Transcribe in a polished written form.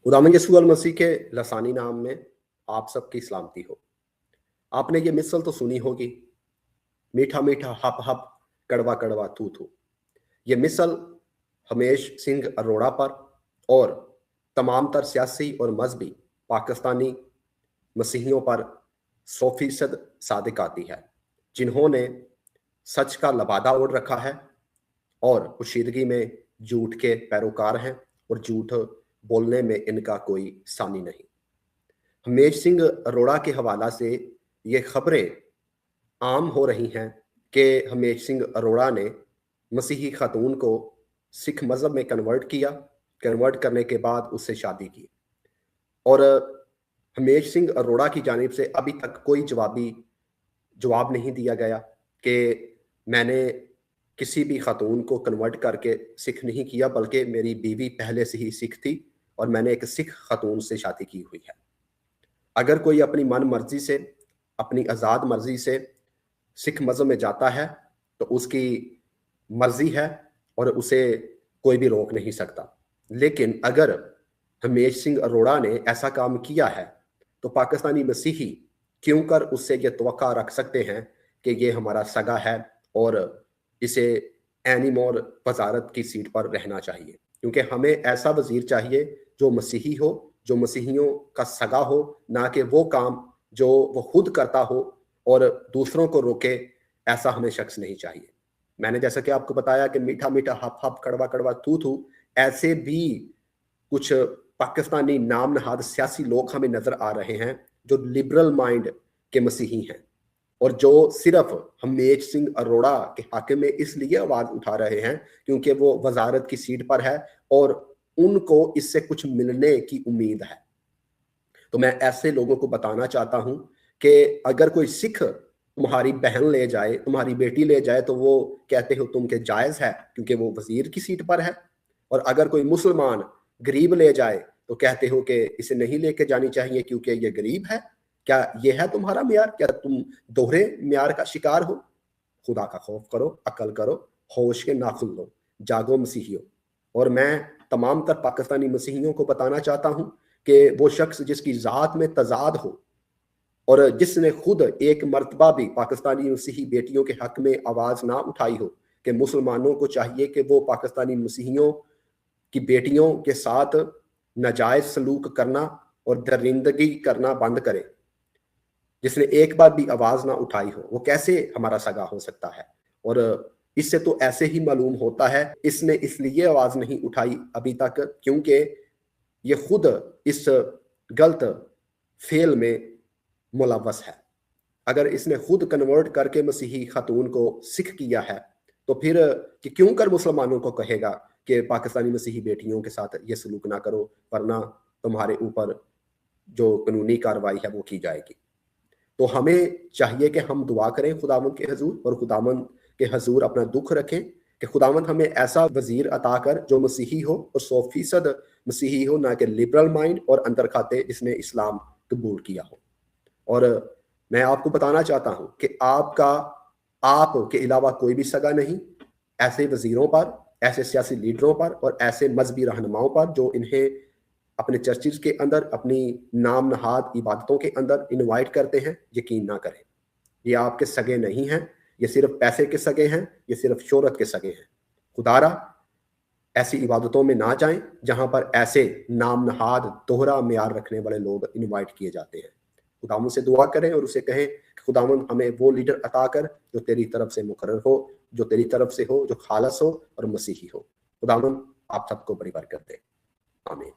खुदावंद यीशु अल मसीह के लसानी नाम में आप सबकी सलामती हो। आपने ये मिसल तो सुनी होगी, मीठा मीठा हप हप कड़वा कड़वा थू थू। ये मिसल हमेश सिंह अरोड़ा पर और तमाम तर सियासी और मजहबी पाकिस्तानी मसीहियों पर 100% सादिक आती है, जिन्होंने सच का लबादा ओढ़ रखा है और पोशीदगी में झूठ के पैरोकार हैं और झूठ बोलने में इनका कोई सानी नहीं। हमेश सिंह अरोड़ा के हवाला से ये खबरें आम हो रही हैं कि हमेश सिंह अरोड़ा ने मसीही खातून को सिख मज़हब में कन्वर्ट करने के बाद उससे शादी की और हमेश सिंह अरोड़ा की जानिब से अभी तक कोई जवाब नहीं दिया गया कि मैंने किसी भी खातून को कन्वर्ट करके सिख नहीं किया, बल्कि मेरी बीवी पहले से ही सिख थी और मैंने एक सिख खातून से शादी की हुई है। अगर कोई अपनी मन मर्जी से, अपनी आज़ाद मर्जी से सिख मज़हब में जाता है तो उसकी मर्जी है और उसे कोई भी रोक नहीं सकता। लेकिन अगर हमेश सिंह अरोड़ा ने ऐसा काम किया है तो पाकिस्तानी मसीही क्यों कर उससे ये तवक्का रख सकते हैं कि ये हमारा सगा है और इसे एनीमोर वजारत की सीट पर रहना चाहिए। क्योंकि हमें ऐसा वजीर चाहिए जो मसीही हो, जो मसीहियों का सगा हो, ना कि वो काम जो वो खुद करता हो और दूसरों को रोके। ऐसा हमें शख्स नहीं चाहिए। मैंने जैसा कि आपको बताया कि मीठा मीठा हप हप कड़वा कड़वा थू थू, ऐसे भी कुछ पाकिस्तानी नाम नहाद सियासी लोग हमें नजर आ रहे हैं जो लिबरल माइंड के मसीही हैं और जो सिर्फ हमेश सिंह अरोड़ा के हक में इसलिए आवाज उठा रहे हैं क्योंकि वो वजारत की सीट पर है और उनको इससे कुछ मिलने की उम्मीद है। तो मैं ऐसे लोगों को बताना चाहता हूं कि अगर कोई सिख तुम्हारी बहन ले जाए, तुम्हारी बेटी ले जाए, तो वो कहते हो तुम के जायज है क्योंकि वो वजीर की सीट पर है। और अगर कोई मुसलमान गरीब ले जाए तो कहते हो कि इसे नहीं लेके जानी चाहिए क्योंकि ये गरीब है। क्या ये है तुम्हारा म्यार? क्या तुम दोहरे म्यार का शिकार हो? खुदा का खौफ करो, अकल करो, होश के नाखुन लो, जागो मसीहियों। और मैं तमाम तर पाकिस्तानी मसीहियों को बताना चाहता हूं कि वो शख्स जिसकी ज़ात में तजाद हो और जिसने खुद एक मर्तबा भी पाकिस्तानी मसीही बेटियों के हक में आवाज़ ना उठाई हो कि मुसलमानों को चाहिए कि वो पाकिस्तानी मसीहियों की बेटियों के साथ नाजायज सलूक करना और दरिंदगी करना बंद करे, जिसने एक बार भी आवाज ना उठाई हो, वो कैसे हमारा सगा हो सकता है? और इससे तो ऐसे ही मालूम होता है इसने इसलिए आवाज नहीं उठाई अभी तक क्योंकि ये खुद इस गलत फेल में मुलव्वस है। अगर इसने खुद कन्वर्ट करके मसीही खातून को सिख किया है तो फिर कि क्यों कर मुसलमानों को कहेगा कि पाकिस्तानी मसीही बेटियों के साथ ये सलूक ना करो वरना तुम्हारे ऊपर जो कानूनी कार्रवाई है वो की जाएगी। तो हमें चाहिए कि हम दुआ करें खुदावंद के हजूर और खुदावंद के हजूर अपना दुख रखें कि खुदावंद हमें ऐसा वजीर अता कर जो मसीही हो और 100% मसीही हो, ना कि लिबरल माइंड और अंदर खाते जिसने इस्लाम कबूल किया हो। और मैं आपको बताना चाहता हूं कि आप के अलावा कोई भी सगा नहीं ऐसे वजीरों पर, ऐसे सियासी लीडरों पर और ऐसे मजहबी रहनुमाओं पर जो इन्हें अपने चर्चिज के अंदर, अपनी नाम नहाद इबादतों के अंदर इनवाइट करते हैं। यकीन ना करें, ये आपके सगे नहीं हैं, ये सिर्फ पैसे के सगे हैं, ये सिर्फ शोहरत के सगे हैं। खुदारा ऐसी इबादतों में ना जाएं जहां पर ऐसे नाम नहाद दोहरा म्यार रखने वाले लोग इनवाइट किए जाते हैं। खुदावंद से दुआ करें और उसे कहें कि खुदावंद हमें वो लीडर अता कर जो तेरी तरफ से मुकर्रर हो, जो तेरी तरफ से हो, जो खालस हो और मसीही हो। खुदावंद आप सबको बड़ी बरकत दे। आमीन।